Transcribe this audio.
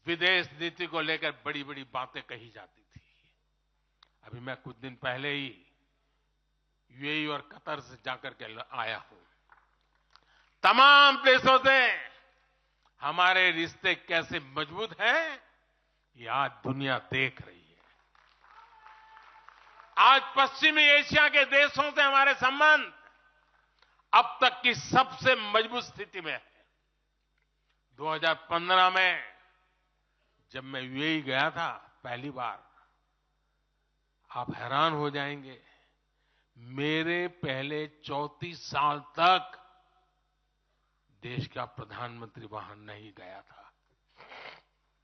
विदेश नीति को लेकर बड़ी बड़ी बातें कही जाती थी। अभी मैं कुछ दिन पहले ही यूएई और कतर से जाकर के आया हूं। तमाम देशों से हमारे रिश्ते कैसे मजबूत हैं, ये आज दुनिया देख रही है। आज पश्चिमी एशिया के देशों से हमारे संबंध अब तक की सबसे मजबूत स्थिति में है। 2015 में जब मैं यूएई गया था पहली बार, आप हैरान हो जाएंगे, मेरे पहले 34 साल तक देश का प्रधानमंत्री वहां नहीं गया था।